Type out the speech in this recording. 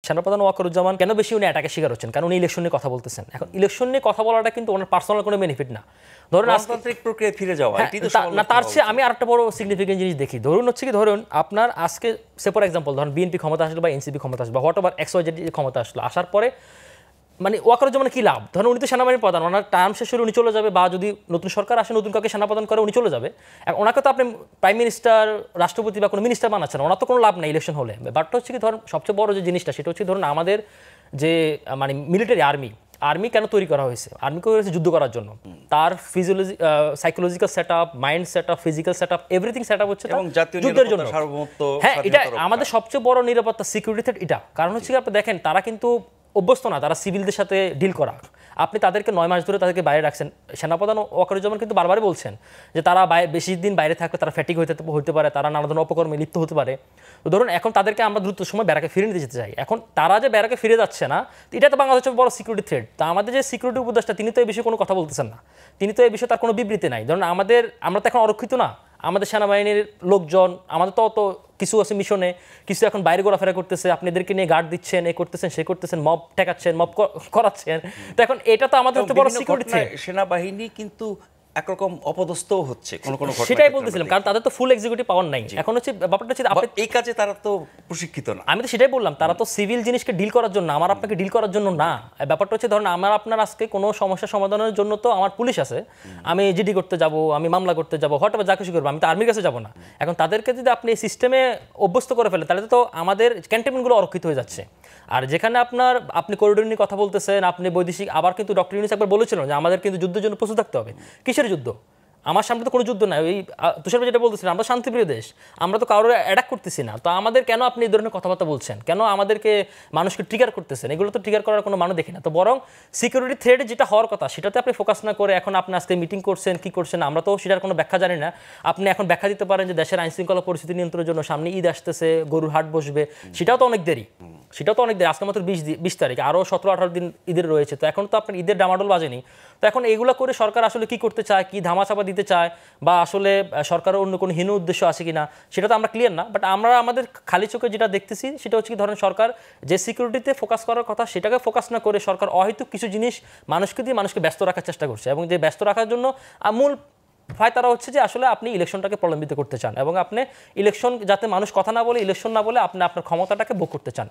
সেনাপ্রধান ওয়াকারুজ্জামান কেন বেশি উনি অ্যাটাকের শিকার হচ্ছেন, কারণ উনি ইলেকশন নিয়ে কথা বলতেছেন। এখন ইলেকশন নিয়ে কথা বলাটা কিন্তু ওনার পার্সোনাল কোনো বেনিফিট না। ধরুন গণতান্ত্রিক প্রক্রিয়ায় ফিরে যাওয়া, এটাই তো না, তার চেয়ে আমি আরেকটা বড় সিগনিফিকেন্ট জিনিস দেখি। ধরুন হচ্ছে কি, ধরুন আপনার আজকে সে ফর এক্সাম্পল ধরুন বিএনপি ক্ষমতা আসলো বা এনসিপি ক্ষমতা আসলো বা হোয়াট এভার XYZ ক্ষমতা আসলো, আসার পরে মানে ওয়াকারুজ্জামানের কি লাভ? ধরুন উনি তো সেনাবাহিনীর প্রধান, ওনার টার্ম শেষ হলে উনি চলে যাবে, বা যদি নতুন সরকার আসে নতুন কাউকে সেনাপ্রধান করে উনি চলে যাবে। ওনাকে তো আপনি প্রাইম মিনিস্টার, রাষ্ট্রপতি বা কোনো মিনিস্টার বানাচ্ছেন, ওনার তো কোনো লাভ নেই ইলেকশন হলে। বাট হচ্ছে কি, ধরুন সবচেয়ে বড় যে জিনিসটা সেটা হচ্ছে ধরুন আমাদের যে মানে মিলিটারি আর্মি কেন তৈরি করা হয়েছে? আর্মি তৈরি হয়েছে যুদ্ধ করার জন্য। তার physiology, psychological set up, mind set up, physical set up, everything set up হচ্ছে যুদ্ধের জন্য। হ্যাঁ, এটা আমাদের সবচেয়ে বড় নিরাপত্তা, সিকিউরিটি থ্রেট এটা। কারণ হচ্ছে আপনি দেখেন তারা কিন্তু অভ্যস্ত না তারা সিভিলদের সাথে ডিল করা। আপনি তাদেরকে 9 মাস ধরে তাদেরকে বাইরে রাখছেন। সেনাপ্রধান ওয়াকারুজ্জামান কিন্তু বারবারই বলছেন যে তারা বেশি দিন বাইরে থাকলে তারা ফ্যাটিক হতে পারে, তারা নানা ধরনের অপকর্মে লিপ্ত হতে পারে। তো ধরুন এখন তাদেরকে আমরা দ্রুত সময় ব্যারাকে ফিরে নিতে যেতে চাই। এখন তারা যে ব্যারাকে ফিরে যাচ্ছে না, এটা তো বাংলাদেশের বড় সিকিউরিটি থ্রেট। তা আমাদের যে সিকিউরিটি উপদেষ্টা তিনি তো এই বিষয়ে কোনো কথা বলতেছেন না, তিনি তো এই বিষয়ে তার কোনো বিবৃতি নাই। ধরুন আমরা তো এখন অরক্ষিত না, আমাদের সেনাবাহিনীর লোকজন, আমাদের তো অত কিছু আছে মিশনে, কিছু এখন বাইরে ঘোরাফেরা করতেছে, আপনি এদেরকে নিয়ে গার্ড দিচ্ছেন, এই করতেছেন, সে করতেছেন, মব ঠেকাচ্ছেন, মব করাচ্ছেন। তো এখন এটা তো আমাদের হচ্ছে বড় সিকিউরিটি থ্রেট। সেনাবাহিনী কিন্তু একরকম অপদস্থ হচ্ছে কোন কোন ঘটনা, সেটাই বলতেছিলাম, কারণ তাদের তো ফুল এক্সিকিউটিভ পাওয়ার নাই। এখন হচ্ছে ব্যাপারটা হচ্ছে আপনি এই কাজে তারা তো প্রশিক্ষিত না। আমি তো সেটাই বললাম, তারা তো সিভিল জিনিসকে ডিল করার জন্য, আমার আপনাকে ডিল করার জন্য না। ব্যাপারটা হচ্ছে ধরুন আমার আপনার আজকে কোনো সমস্যা সমাধানের জন্য তো আমার পুলিশ আছে, আমি জিডি করতে যাব, আমি মামলা করতে যাব, হঠাৎ যা কিছু করবো, আমি তো আর্মির কাছে যাব না। এখন তাদেরকে যদি আপনি এই সিস্টেমে অভ্যস্ত করে ফেলেন তাহলে তো আমাদের ক্যান্টনমেন্টগুলো অরক্ষিত হয়ে যাচ্ছে। আর যেখানে আপনি করিডোর নিয়ে কথা বলতেছেন, আপনি বৈদেশিক, আবার কিন্তু ডক্টর ইউনূস একবার বলেছিলেন যে আমাদের কিন্তু যুদ্ধের জন্য প্রস্তুত থাকতে হবে। কিসের যুদ্ধ? আমার সামনে তো কোনো যুদ্ধ নাই। ওই তুষার যেটা বলতেছিলেন, আমরা শান্তিপ্রিয় দেশ, আমরা তো কারোর অ্যাটাক করতেছি না। তো আমাদের কেন আপনি এই ধরনের কথাবার্তা বলছেন? কেন আমাদেরকে মানুষকে ট্রিগার করতেছেন? এগুলো তো ট্রিগার করার কোনো মানে দেখি না। তো বরং সিকিউরিটি থ্রেট যেটা হওয়ার কথা সেটাতে আপনি ফোকাস না করে এখন আপনি আজকে মিটিং করছেন, কি করছেন, আমরা তো সেটার কোনো ব্যাখ্যা জানি না। আপনি এখন ব্যাখ্যা দিতে পারেন যে দেশের আইন শৃঙ্খলা পরিস্থিতি নিয়ন্ত্রণের জন্য সামনে ঈদ আসতেছে, গরুর হাট বসবে, সেটাও তো অনেক দেরি। আজকে মাত্র 20 তারিখ, আরও 17-18 দিন ঈদের রয়েছে। তো এখন তো আপনার ঈদের ডামাডোল বাজেনি। তো এখন এগুলো করে সরকার আসলে কি করতে চায়, কি ধামাচাপা দিতে চায়, বা আসলে সরকারের অন্য কোনো হীন উদ্দেশ্য আছে কিনা সেটা তো আমরা ক্লিয়ার না। বাট আমরা আমাদের খালি চোখে যেটা দেখতেছি সেটা হচ্ছে কি, ধরেন সরকার যে সিকিউরিটিতে ফোকাস করার কথা সেটাকে ফোকাস না করে সরকার অহেতুক কিছু জিনিস মানুষকে ব্যস্ত রাখার চেষ্টা করছে। এবং যে ব্যস্ত রাখার জন্য মূল তারা হচ্ছে যে আসলে আপনি ইলেকশনটাকে প্রলম্বিত করতে চান, এবং আপনি ইলেকশন যাতে মানুষ কথা না বলে, ইলেকশন না বলে আপনি আপনার ক্ষমতাটাকে ভোগ করতে চান।